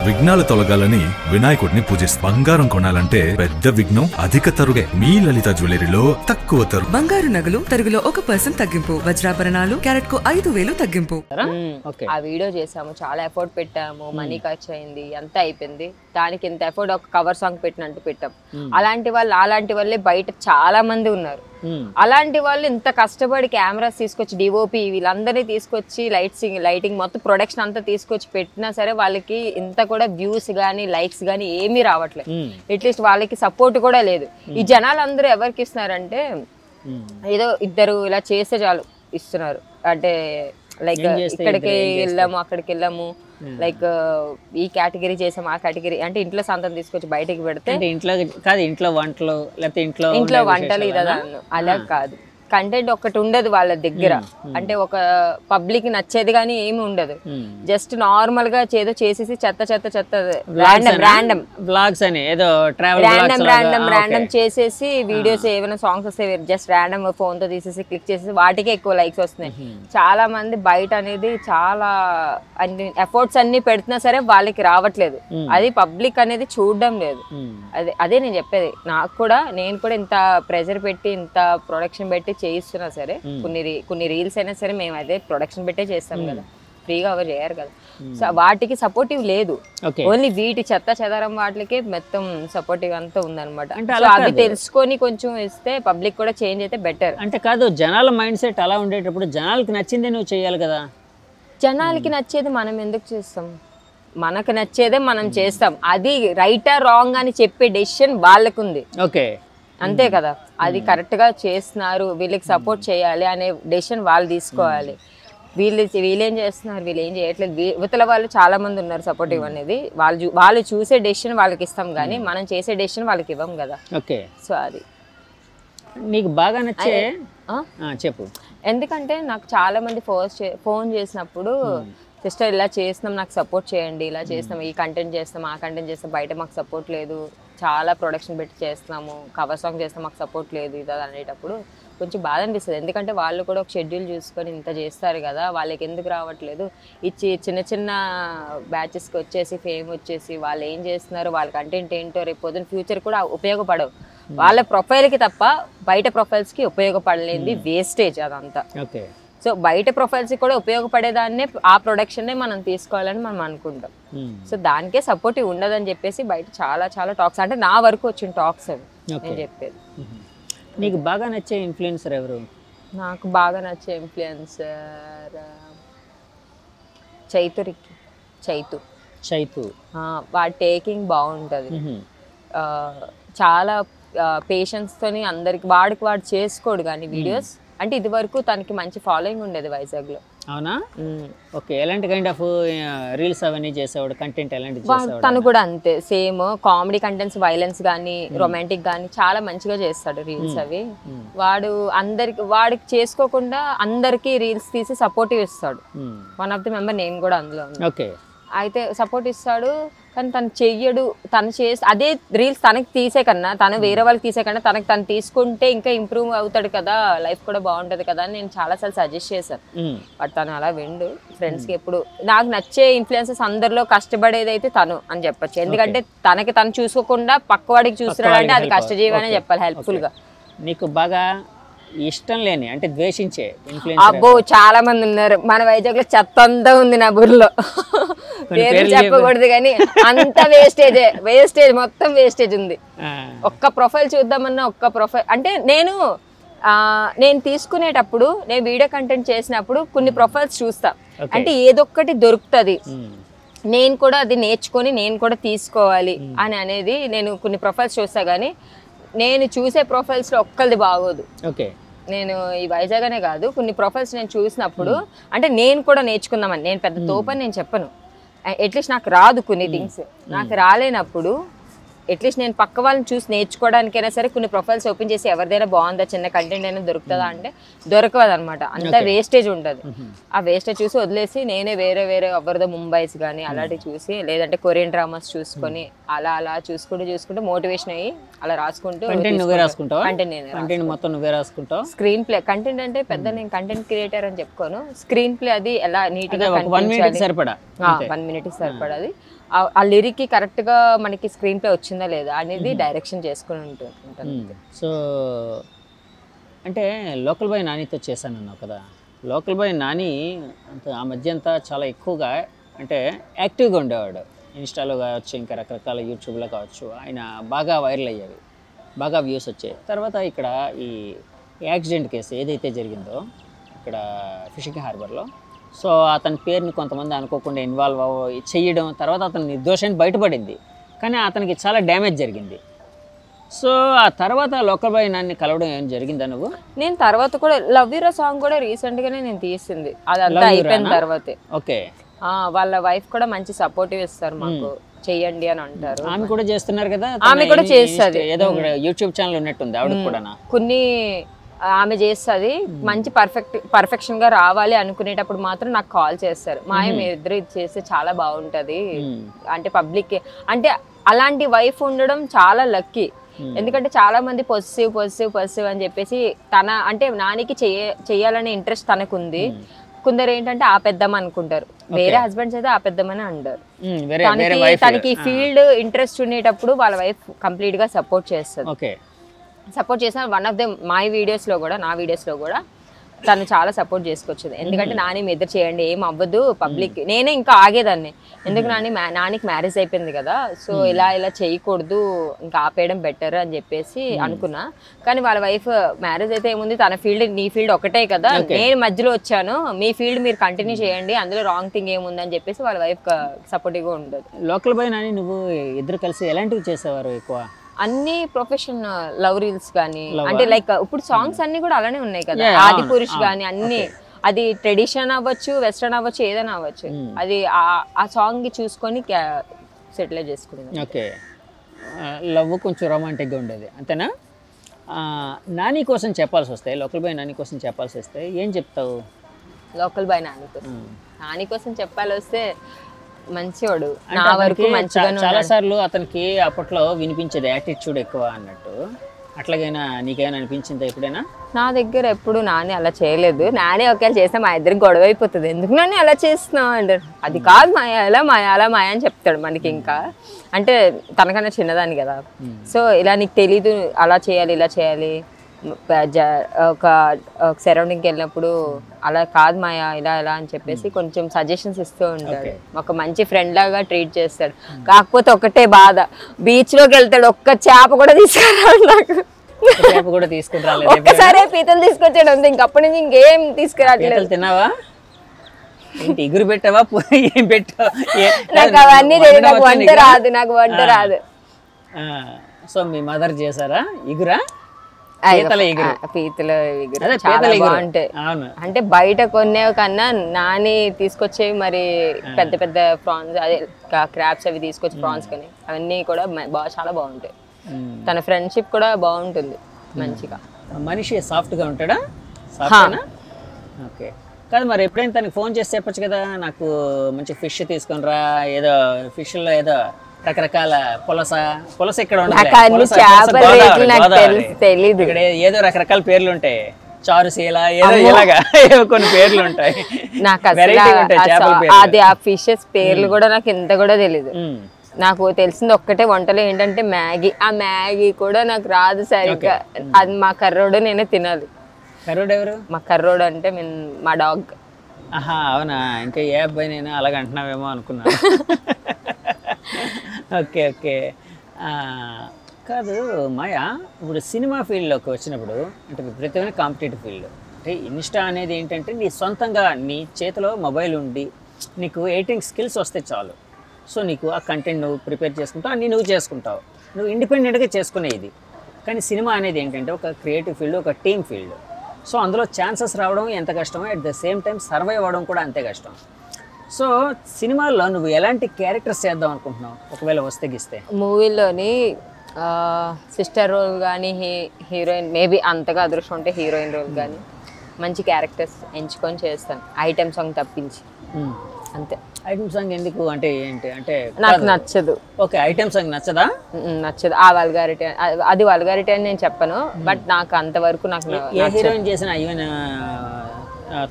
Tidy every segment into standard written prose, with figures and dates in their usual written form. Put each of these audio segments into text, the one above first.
విఘ్నాలు తొలగాలని వినాయకుడిని పూజిస్తారు. బంగారం కొనాలంటే పెద్ద విఘ్నం అధిక తరుగే. మీ లలిత జ్యువెలరీలో తక్కువ తరుగు. బంగారు నగలు తరుగులో 1% తగ్గింపు. వజ్రాభరణాలు క్యారెట్ కు 5,000 తగ్గింపు. ఆ వీడియో చేసాము, చాలా ఎఫర్ట్ పెట్టాము, మనీ ఖర్చు అయింది, ఎంత అయిపోయింది. దానికి ఇంత ఎఫర్ట్ ఒక కవర్ సాంగ్ పెట్టినట్టు పెట్టాం. అలాంటి వాళ్ళే బయట చాలా మంది ఉన్నారు. అలాంటి వాళ్ళు ఇంత కష్టపడి కెమెరాస్ తీసుకొచ్చి డిఓపి వీళ్ళందరినీ తీసుకొచ్చి లైటింగ్ మొత్తం ప్రొడక్షన్ అంతా తీసుకొచ్చి పెట్టినా సరే వాళ్ళకి ఇంత కూడా వ్యూస్ గానీ లైక్స్ గానీ ఏమీ రావట్లేదు. అట్లీస్ట్ వాళ్ళకి సపోర్ట్ కూడా లేదు. ఈ జనాలందరూ ఎవరికి ఇస్తున్నారంటే ఏదో ఇద్దరు ఇలా చేస్తే చాలు ఇస్తున్నారు. అంటే లైక్ ఇక్కడికి వెళ్ళాము అక్కడికి వెళ్ళాము, లైక్ ఈ కేటగిరీ చేసాము ఆ కేటగిరీ అంటే ఇంట్లో సంతం తీసుకొచ్చి బయటకి పెడితే ఇంట్లో వంటలు లేకపోతే ఇంట్లో వంటలు ఇదా అలా కాదు. కంటెంట్ ఒకటి ఉండదు వాళ్ళ దగ్గర. అంటే ఒక పబ్లిక్ నచ్చేది కానీ ఏమి ఉండదు. జస్ట్ నార్మల్ గా ఏదో చేసేసి చెత్త ర్యాండమ్ చేసేసి వీడియోస్ ఏమైనా సాంగ్స్ వస్తే జస్ట్ ర్యాండమ్ ఫోన్ తో తీసేసి క్లిక్ చేసేసి వాటికే ఎక్కువ లైక్స్ వస్తున్నాయి. చాలా మంది బయట అనేది చాలా అన్ని ఎఫర్ట్స్ అన్ని పెడుతున్నా సరే వాళ్ళకి రావట్లేదు. అది పబ్లిక్ అనేది చూడడం లేదు. అదే నేను చెప్పేది. నేను కూడా ఇంత ప్రెజర్ పెట్టి ఇంత ప్రొడక్షన్ పెట్టి చేయిస్తున్నా సరే కొన్ని రీల్స్ అయినా సరే మేము అదే ప్రొడక్షన్ పెట్టే చేస్తాం కదా, ఫ్రీగా ఎవరు చేయరు కదా. సో వాటికి సపోర్టివ్ లేదు. ఓన్లీ వీటి చెదారం వాటికి మొత్తం సపోర్టివ్ అంతా ఉందన్నమాట. అంటే అది తెలుసుకొని కొంచెం ఇస్తే పబ్లిక్ కూడా చేంజ్ అయితే బెటర్. అంటే కాదు, జనాల మైండ్ సెట్ అలా ఉండేటప్పుడు జనాలకి నచ్చిందే నువ్వు చేయాలి కదా. జనాలకి నచ్చేది మనం ఎందుకు చేస్తాం? మనకు నచ్చేదే మనం చేస్తాం. అది రైటా రాంగ్ అని చెప్పే డెసిషన్ వాళ్ళకుంది. ఓకే, అంతే కదా. అది కరెక్ట్ గా చేస్తున్నారు, వీళ్ళకి సపోర్ట్ చేయాలి అనే డెసిషన్ వాళ్ళు తీసుకోవాలి. వీళ్ళేం చేస్తున్నారు, వీళ్ళు ఏం చేయట్లేదు. ఇవతల వాళ్ళు చాలా మంది ఉన్నారు సపోర్టివ్ అనేది. వాళ్ళు చూసే డెసిషన్ వాళ్ళకి ఇస్తాం కానీ మనం చేసే డెసిషన్ వాళ్ళకి ఇవ్వం కదా. ఓకే, సో అది నీకు బాగా నచ్చే చెప్పు. ఎందుకంటే నాకు చాలా మంది ఫోన్ చేసినప్పుడు సిస్టర్ ఇలా చేస్తున్నాం నాకు సపోర్ట్ చేయండి, ఇలా చేస్తాం, ఈ కంటెంట్ చేస్తాం ఆ కంటెంట్ చేస్తాం, బయట మాకు సపోర్ట్ లేదు, చాలా ప్రొడక్షన్ పెట్టి చేస్తున్నాము, కవర్ సాంగ్ చేస్తాం, మాకు సపోర్ట్ లేదు ఇది అనేటప్పుడు కొంచెం బాధ అనిపిస్తుంది. ఎందుకంటే వాళ్ళు కూడా ఒక షెడ్యూల్ చూసుకొని ఇంత చేస్తారు కదా, వాళ్ళకి ఎందుకు రావట్లేదు. చిన్న చిన్న బ్యాచెస్కి వచ్చేసి ఫేమ్ వచ్చేసి వాళ్ళు ఏం చేస్తున్నారు, వాళ్ళ కంటెంట్ ఏంటో రేపు పొద్దున ఫ్యూచర్ కూడా ఉపయోగపడవు. వాళ్ళ ప్రొఫైల్కి తప్ప బయట ప్రొఫైల్స్కి ఉపయోగపడలేనిది వేస్టేజ్ అదంతా. ఓకే, సో బయట ప్రొఫైల్స్ కూడా ఉపయోగపడేదాన్నే ఆ ప్రొడక్షన్నే మనం తీసుకోవాలని మనం అనుకుంటాం. సో దానికే సపోర్టివ్ ఉండదని చెప్పేసి బయట చాలా చాలా టాక్స్, అంటే నా వరకు వచ్చిన టాక్స్ అవి నేను చెప్పేది. నీకు బాగా నచ్చే ఇన్ఫ్లుయెన్సర్ ఎవరు? నాకు బాగా నచ్చే ఇన్ఫ్లుయెన్సర్ చైతు. వాడి టేకింగ్ బాగుంటుంది. చాలా పేషెన్స్తోని అందరికి వాడు చేసుకోడు కానీ వీడియోస్. అంటే ఇది వరకు తనకి మంచి ఫాలోయింగ్ ఉండేది వైజాగ్ లో. అవునా? ఓకే, ఎలాంటి కైండ్ ఆఫ్ రీల్స్ అవన్నీ చేసేవాడు? కంటెంట్ ఎలాంటి చేసేవాడు? తను కూడా అంతే సేమ్ కామెడీ కంటెంట్స్, వైలెన్స్ కానీ రొమాంటిక్ కానీ చాలా మంచిగా చేస్తాడు రీల్స్ అవి. వాడికి చేసుకోకుండా అందరికి రీల్స్ తీసి సపోర్టివ్ ఇస్తాడు. వన్ ఆఫ్ ది మెంబర్ నేను కూడా అందులో. ఓకే, అయితే సపోర్ట్ ఇస్తాడు కానీ తను చెయ్యడు. తను అదే రీల్స్ తనకి తీసే కన్నా తను వేరే వాళ్ళకి తీసే కన్నా తను తీసుకుంటే ఇంకా ఇంప్రూవ్ అవుతాడు కదా, లైఫ్ కూడా బాగుంటుంది కదా అని నేను చాలాసార్లు సజెస్ట్ చేశాను. బట్ తను అలా విండు. ఫ్రెండ్స్కి ఎప్పుడు నాకు నచ్చే ఇన్ఫ్లుయెన్సర్స్ అందరిలో కష్టపడేది అయితే తను అని చెప్పచ్చు. ఎందుకంటే తను చూసుకోకుండా పక్కవాడికి చూస్తున్నాడు అంటే అది కష్టజీవి అనే చెప్పాలి. హెల్ప్ఫుల్గా. నీకు బాగా ఇష్టం లేని అంటే ద్వేషించే అబ్బో చాలా మంది ఉన్నారు. మన వైజాగ్ లో చెత్త అంతా ఉంది నా బుర్రలో. పేరు చెప్పకూడదు కానీ అంత వేస్టేజ్ మొత్తం వేస్టేజ్ ఉంది. ఒక్క ప్రొఫైల్ చూద్దామన్నా ఒక్క ప్రొఫైల్ అంటే నేను తీసుకునేటప్పుడు నేను వీడియో కంటెంట్ చేసినప్పుడు కొన్ని ప్రొఫైల్స్ చూస్తా. అంటే ఏదొక్కటి దొరుకుతుంది, నేను కూడా అది నేర్చుకొని నేను కూడా తీసుకోవాలి అని అనేది నేను కొన్ని ప్రొఫైల్స్ చూస్తా. కానీ నేను చూసే ప్రొఫైల్స్ లో ఒక్కరిది బాగోదు. ఓకే, నేను ఈ వైజాగ్ అనే కాదు కొన్ని ప్రొఫైల్స్ నేను చూసినప్పుడు అంటే నేను కూడా నేర్చుకుందామని, నేను పెద్ద తోపని నేను చెప్పను, అట్లీస్ట్ నాకు రాదు కొన్ని థింగ్స్. నాకు రాలేనప్పుడు అట్లీస్ట్ నేను పక్క వాళ్ళని చూసి నేర్చుకోవడానికైనా సరే కొన్ని ప్రొఫైల్స్ ఓపెన్ చేసి ఎవరిదైనా బాగుందా, చిన్న కంటెంట్ అయినా దొరుకుతుందా అంటే దొరకదు అనమాట. అంత వేస్టేజ్ ఉంటుంది. ఆ వేస్టేజ్ చూసి వదిలేసి నేనే వేరే ఎవరిదో ముంబైస్ కానీ అలాంటివి చూసి, లేదంటే కొరియన్ డ్రామాస్ చూసుకొని అలా చూసుకుంటూ మోటివేషన్ అయ్యి అలా రాసుకుంటూ స్క్రీన్ ప్లే కంటెంట్ అంటే పెద్ద నేను కంటెంట్ క్రియేటర్ అని చెప్పుకోను. స్క్రీన్ ప్లే అది ఎలా నీట్ గా 1 minute సరిపడాది ఆ లిరిక్ కి కరెక్ట్ గా మనకి స్క్రీన్ ప్లే వచ్చిందా లేదా అనేది డైరెక్షన్ చేసుకుని ఉంటాను. సో అంటే లోకల్ బాయ్ నానితో చేశానన్నావు కదా, లోకల్ బాయ్ నాని అంత ఆ మధ్య అంతా చాలా ఎక్కువగా అంటే యాక్టివ్గా ఉండేవాడు. ఇన్స్టాలో కావచ్చు, ఇంకా రకరకాల యూట్యూబ్లో కావచ్చు, ఆయన బాగా వైరల్ అయ్యేవి, బాగా వ్యూస్ వచ్చాయి. తర్వాత ఇక్కడ ఈ యాక్సిడెంట్ కేసు ఏదైతే జరిగిందో ఇక్కడ ఫిషింగ్ హార్బర్లో, సో అతని పేరుని కొంతమంది అనుకోకుండా ఇన్వాల్వ్ చేయడం, తర్వాత అతను నిర్దోషాన్ని బయటపడింది, కానీ అతనికి చాలా డ్యామేజ్ జరిగింది. సో ఆ తర్వాత లోకల్ బాయ్ నాన్ని కలవడం ఏం జరిగిందా నువ్వు? నేను తర్వాత కూడా లవ్ యూరా సాంగ్ కూడా రీసెంట్ గానే నేను తీసింది, అదంతా అయిపోయిన తర్వాతే. ఓకే. వాళ్ళ వైఫ్ కూడా మంచి సపోర్టివ్ ఇస్తారు మాకు, చెయ్యండి అని అంటారు. ఆమె కూడా చేస్తున్నారు కదా, ఆమె కూడా చేస్తుంది, ఏదో ఒక యూట్యూబ్ ఛానల్ ఉన్నట్టుంది ఆవిడ కూడా. కొన్ని ఆమె చేస్తుంది మంచి పర్ఫెక్షన్ గా రావాలి అనుకునేటప్పుడు మాత్రం నాకు కాల్ చేస్తారు, మాయ మీరిద్దరు ఇది చేస్తే చాలా బాగుంటది అంటే పబ్లిక్. అంటే అలాంటి వైఫ్ ఉండడం చాలా లక్కీ, ఎందుకంటే చాలా మంది పొజిటివ్ అని చెప్పేసి తన అంటే నానికి చెయ్యాలనే ఇంట్రెస్ట్ తనకుంది. కొందరు ఏంటంటే ఆపేద్దాం అనుకుంటారు, వేరే హస్బెండ్స్ అయితే ఆపేద్దామని అంటారు. తనకి ఫీల్డ్ ఇంట్రెస్ట్ ఉండేటప్పుడు వాళ్ళ వైఫ్ కంప్లీట్ గా సపోర్ట్ చేస్తుంది. సపోర్ట్ చేసిన వన్ ఆఫ్ ద మై వీడియోస్లో కూడా, నా వీడియోస్లో కూడా తను చాలా సపోర్ట్ చేసుకొచ్చింది. ఎందుకంటే నాని మీ ఇద్దరు చేయండి, ఏం అవ్వదు పబ్లిక్. నేనే ఇంకా ఆగేదాన్ని, ఎందుకు నానికి మ్యారేజ్ అయిపోయింది కదా, సో ఇలా చేయకూడదు, ఇంకా ఆపేయడం బెటర్ అని చెప్పేసి అనుకున్నా. కానీ వాళ్ళ వైఫ్ మ్యారేజ్ అయితే ఏముంది, తన ఫీల్డ్ నీ ఫీల్డ్ ఒకటే కదా, నేను మధ్యలో వచ్చాను, మీ ఫీల్డ్ మీరు కంటిన్యూ చేయండి, అందులో రాంగ్ థింగ్ ఏముంది అని చెప్పేసి వాళ్ళ వైఫ్ సపోర్టివ్గా ఉండదు. లోకల్ బాయ్ నాని నువ్వు ఇద్దరు కలిసి ఎలాంటివి చేసేవారు ఎక్కువ? అన్ని ప్రొఫెషన్ లవ్ రీల్స్ కానీ, అంటే లైక్ ఇప్పుడు సాంగ్స్ అన్ని కూడా అలానే ఉన్నాయి కదా, ఆది పురుష్ కానీ అన్ని, అది ట్రెడిషన్ అవ్వచ్చు, వెస్ట్రన్ అవ్వచ్చు, ఏదైనా అవ్వచ్చు, అది ఆ సాంగ్ చూసుకొని సెటిల్ చేసుకునేది. ఓకే. లవ్ కొంచెం రొమాంటిక్గా ఉండేది అంతేనా? నాని కోసం చెప్పాల్సి వస్తే, లోకల్ బాయ్ నాని కోసం చెప్పాల్సి వస్తే ఏం చెప్తావు? లోకల్ బాయ్ నాని కోసం చెప్పాలి వస్తే మంచివాడు, నా వరకు మంచిగా. చాలా సార్లు అతనికి అప్పట్లో వినిపించేది యాటిట్యూడ్ ఎక్కువ అన్నట్టు, అట్లాగైనా నీకేమైనా అనిపించిందా ఎప్పుడైనా? నా దగ్గర ఎప్పుడు నాని అలా చేయలేదు. నాని ఒకవేళ చేస్తే మా ఇద్దరికి గొడవ అయిపోతుంది, ఎందుకు నాని అలా చేస్తున్నావు అంటారు. అది కాదు మాయ, అలా మాయ అని చెప్తాడు మనకి. ఇంకా అంటే తనకన్నా చిన్నదాన్ని కదా, సో ఇలా నీకు తెలీదు, అలా చేయాలి ఇలా చేయాలి, ఒక సరౌండింగ్కి వెళ్ళినప్పుడు అలా కాదు మాయా ఇలా అని చెప్పేసి కొంచెం సజెషన్స్ ఇస్తూ ఉంటాడు. ఒక మంచి ఫ్రెండ్ లాగా ట్రీట్ చేస్తాడు. కాకపోతే ఒకటే బాధ, బీచ్ లోకి వెళ్తాడు, ఒక్క చేప కూడా తీసుకురాడు. నాకు ఒక్కసారే పీతలు తీసుకొచ్చాడు అంతే, ఇంకప్పటి నుంచి ఇంకేం తీసుకురావట్లేదు. తిన్నావా? ఎగురు పెట్టావా? ఏం పెట్టావా? నాకు అవన్నీ తెలియదు, నాకు వంట రాదు. సో మీ మదర్ చేశారా ఎగురా? పీతలు ఎగురు చాలా బాగుంటాయి. అంటే బయట కొనేవి కన్నా నాని తీసుకొచ్చేవి మరి పెద్ద పెద్ద ప్రాన్స్, అదే క్రాబ్స్ అవి తీసుకొచ్చి ప్రాన్స్ కానీ అవన్నీ కూడా చాలా బాగుంటాయి. తన ఫ్రెండ్షిప్ కూడా బాగుంటుంది మంచిగా. మనిషి సాఫ్ట్ గా ఉంటాడా? ఓకే. కాదు మరి ఎప్పుడైనా తనకి ఫోన్ చేసి చెప్పొచ్చు కదా, నాకు మంచి ఫిష్ తీసుకొని రా, ఏదో ఫిష్ లో ఏదో రకరకాల పులస ఇక్కడ ఇక్కడ ఏదో రకరకాల పేర్లు ఉంటాయి, చారుశీల ఏదో ఇలాగా కొన్ని పేర్లు ఉంటాయి. నాకు అది ఆ ఫిషెస్ పేర్లు కూడా నాకు ఇంత కూడా తెలీదు. నాకు తెలిసింది ఒక్కటే వంటలో ఏంటంటే మ్యాగీ. ఆ మ్యాగీ కూడా నాకు రాదు సరిగ్గా, అది మా కర్రోడు నేనే తినాలి. కర్రోడు ఎవరు? మా కర్రోడు అంటే మా డాగ్. ఆహా అవునా, ఇంకా ఏ అబ్బాయి నేను అలాగ అంటున్నావేమో అనుకున్నాను. Okay okay. కాదు మాయా, ఇప్పుడు సినిమా ఫీల్డ్లోకి వచ్చినప్పుడు అంటే విపరీతమైన కాంపిటేటివ్ ఫీల్డ్, అంటే ఇన్స్టా అనేది ఏంటంటే నీ సొంతంగా నీ చేతిలో మొబైల్ ఉండి నీకు ఎడిటింగ్ స్కిల్స్ వస్తే చాలు. సో నీకు ఆ కంటెంట్ నువ్వు ప్రిపేర్ చేసుకుంటావు, అన్నీ నువ్వు చేసుకుంటావు, నువ్వు ఇండిపెండెంట్గా చేసుకునేది. కానీ సినిమా అనేది ఏంటంటే ఒక క్రియేటివ్ ఫీల్డ్, ఒక టీమ్ ఫీల్డ్. సో అందులో ఛాన్సెస్ రావడం ఎంత కష్టమో, at the same time survive అవ్వడం కూడా అంతే కష్టం. సో సినిమాల్లో నువ్వు ఎలాంటి క్యారెక్టర్స్ చేద్దాం అనుకుంటున్నావు ఒకవేళ వస్తే గిస్తే? మూవీలోని సిస్టర్ రోల్ కానీ, హీరోయిన్ మేబీ అంతగా అదృష్టం ఉంటే హీరోయిన్ రోల్ కానీ మంచి క్యారెక్టర్స్ ఎంచుకొని చేస్తాను, ఐటెం సాంగ్ తప్పించి. అంతే. ఐటెం సాంగ్ ఎందుకు అంటే ఏంటి అంటే నాకు నచ్చదు. ఓకే, ఐటెం సాంగ్ నచ్చదా? నచ్చదు. ఆ వల్గారిటీ, అది వల్గారిటీ అని నేను చెప్పను, బట్ నాకు అంతవరకు నాకు ఏ హీరోయిన్ చేసిన ఈవెన్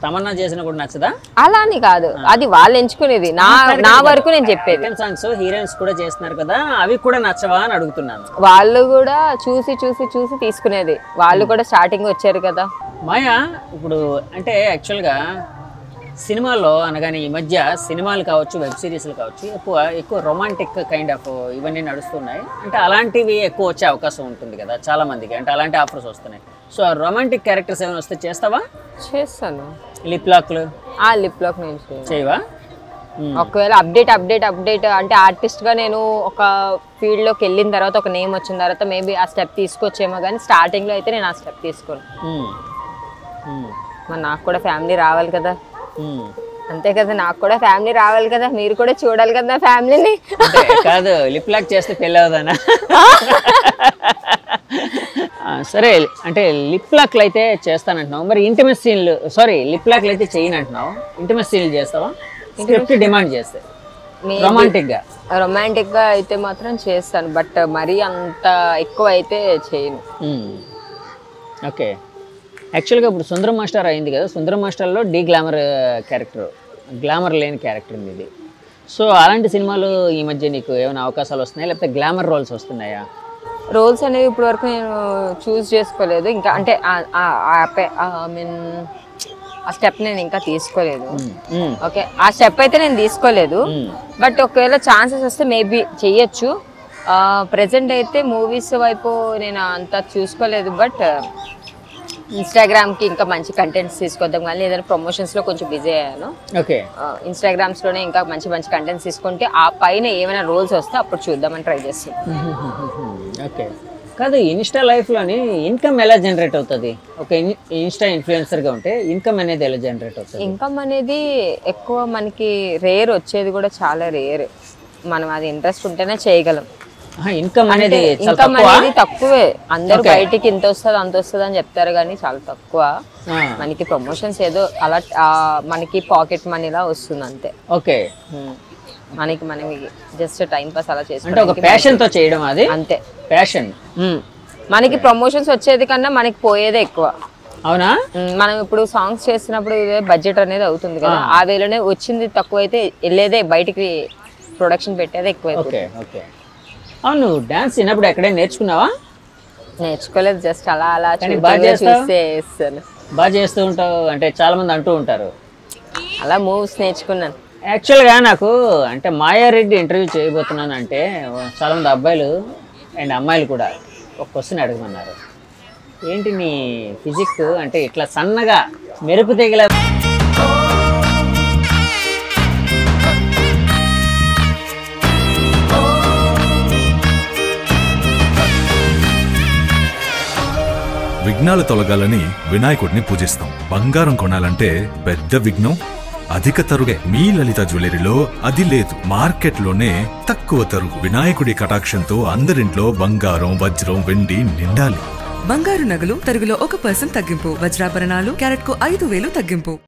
తమన్నా చేసిన కూడా నచ్చదా? అలా అని కాదు, అది వాళ్ళు ఎంచుకునేది. నా వరకు నేను చెప్పేది. సాంగ్స్ హీరోయిన్స్ కూడా చేస్తున్నారు కదా, అవి కూడా నచ్చవా అని అడుగుతున్నాను. వాళ్ళు కూడా చూసి చూసి చూసి తీసుకునేది. వాళ్ళు కూడా స్టార్టింగ్ వచ్చారు కదా. మాయా, ఇప్పుడు అంటే యాక్చువల్గా సినిమాల్లో అనగానే ఈ మధ్య సినిమాలు కావచ్చు, వెబ్ సిరీస్లు కావచ్చు, ఎక్కువ రొమాంటిక్ కైండ్ ఆఫ్ ఇవన్నీ నడుస్తున్నాయి. అంటే అలాంటివి ఎక్కువ వచ్చే అవకాశం ఉంటుంది కదా చాలా మందికి, అంటే అలాంటి ఆఫర్స్ వస్తున్నాయి. సో రొమాంటిక్ క్యారెక్టర్స్ ఏమైనా వస్తే చేస్తావా? చేస్తాను. లిప్ లాక్లు? లిప్ లాక్ నేను చేయవా? ఒకవేళ అప్డేట్ అంటే ఆర్టిస్ట్ గా నేను ఒక ఫీల్డ్ లోకి వెళ్ళిన తర్వాత, ఒక నేమ్ వచ్చిన తర్వాత మేబీ ఆ స్టెప్ తీసుకొచ్చేమో, కానీ స్టార్టింగ్ లో అయితే నేను ఆ స్టెప్ తీసుకోను. మరి నాకు కూడా ఫ్యామిలీ రావాలి కదా. అంతే కదా, నాకు కూడా ఫ్యామిలీ రావాలి కదా, మీరు కూడా చూడాలి కదా ఫ్యామిలీని. కాదు, లిప్ లాక్ చేస్తే పెళ్ళి అవుదానా? సరే, అంటే లిప్ లాక్లు అయితే చేస్తానంటున్నావు, మరి ఇంటిమేట్ సీన్లు లిప్ లాక్లు అయితే చేయను అంటున్నావు. ఇంటిమేట్ సీన్లు చేస్తావా? స్క్రిప్ట్ డిమాండ్ చేస్తే రొమాంటిక్ గా అయితే మాత్రం చేస్తాను, బట్ మరీ అంత ఎక్కువ అయితే చేయను. ఓకే. యాక్చువల్గా ఇప్పుడు సుందరం మాస్టర్ అయింది కదా, సుందరం మాస్టర్లో గ్లామర్ క్యారెక్టర్, గ్లామర్ లేని క్యారెక్టర్ ఇది. సో అలాంటి సినిమాలు ఈ మధ్య నీకు ఏమైనా అవకాశాలు వస్తున్నాయా, లేకపోతే గ్లామర్ రోల్స్ వస్తున్నాయా? రోల్స్ అనేవి ఇప్పటి వరకు నేను చూస్ చేసుకోలేదు ఇంకా, అంటే ఆ స్టెప్ నేను ఇంకా తీసుకోలేదు. ఓకే, ఆ స్టెప్ అయితే నేను తీసుకోలేదు, బట్ ఒకవేళ ఛాన్సెస్ వస్తే మేబీ చెయ్యొచ్చు. ప్రెసెంట్ అయితే మూవీస్ వైపు నేను అంతా చూసుకోలేదు, బట్ ఇన్స్టాగ్రామ్కి ఇంకా మంచి కంటెంట్స్ తీసుకొద్దాం, కానీ ఏదైనా ప్రమోషన్స్లో కొంచెం బిజీ అయ్యాను. ఓకే, ఇన్స్టాగ్రామ్స్లోనే ఇంకా మంచి మంచి కంటెంట్స్ తీసుకుంటే ఆ పైన ఏమైనా రోల్స్ వస్తే అప్పుడు చూద్దామని ట్రై చేస్తాను. ఓకే. కాదు, ఇన్స్టా లైఫ్లోని ఇన్కమ్ ఎలా జనరేట్ అవుతుంది? ఒక ఇన్స్టా ఇన్ఫ్లుయెన్సర్గా ఉంటే ఇన్కమ్ అనేది ఎలా జనరేట్ అవుతుంది? ఇన్కమ్ అనేది ఎక్కువ మనకి రేర్, వచ్చేది కూడా చాలా రేర్. మనం అది ఇంట్రెస్ట్ ఉంటేనే చేయగలం. ఇన్కమ్ అనేది తక్కువే. అందరూ బయటికి ఇంత వస్తుంది అంత వస్తుంది అని చెప్తారు, కానీ చాలా తక్కువ. మనకి ప్రమోషన్స్ ఏదో అలా మనకి పాకెట్ మనీలా వస్తుంది అంతే. ఓకే, మనకి జస్ట్ టైం పాస్ అలా చేసుకుంటే ఒక ప్యాషన్ తో చేయడం, అది అంతే. ప్యాషన్. మనకి ప్రమోషన్స్ వచ్చేది కన్నా మనకి పోయేదే ఎక్కువ. అవునా? మనం ఇప్పుడు సాంగ్స్ చేస్తున్నప్పుడు బడ్జెట్ అనేది అవుతుంది కదా, ఆ వేలోనే వచ్చింది తక్కువ అయితే వెళ్ళేదే బయటికి, ప్రొడక్షన్ పెట్టేదే ఎక్కువ. Okay okay. అవును, డాన్స్ చిన్నప్పుడు ఎక్కడైనా నేర్చుకున్నావా? నేర్చుకోలేదు, జస్ట్ అలా అలా బాగా చేస్తూ ఉంటావు అంటే చాలా మంది అంటూ ఉంటారు. అలా మూవ్స్ నేర్చుకున్నాను. యాక్చువల్గా నాకు అంటే మాయారెడ్డి ఇంటర్వ్యూ చేయబోతున్నాను అంటే చాలామంది అబ్బాయిలు అండ్ అమ్మాయిలు కూడా ఒక క్వశ్చన్ అడగమన్నారు. ఏంటి నీ ఫిజిక్ అంటే ఇట్లా సన్నగా మెరుపు తెగిల విఘ్నాలు తొలగాలని వినాయకుడిని పూజిస్తాం. బంగారం కొనాలంటే పెద్ద విఘ్నం అధిక తరుగే. మీ లలిత జ్యువెలరీలో అది లేదు, మార్కెట్లోనే తక్కువ తరుగు. వినాయకుడి కటాక్షంతో అందరింట్లో బంగారం, వజ్రం, వెండి నిండాలి. బంగారు నగలు తరుగులో 1% తగ్గింపు. వజ్రాభరణాలు క్యారెట్ కు 5,000 తగ్గింపు.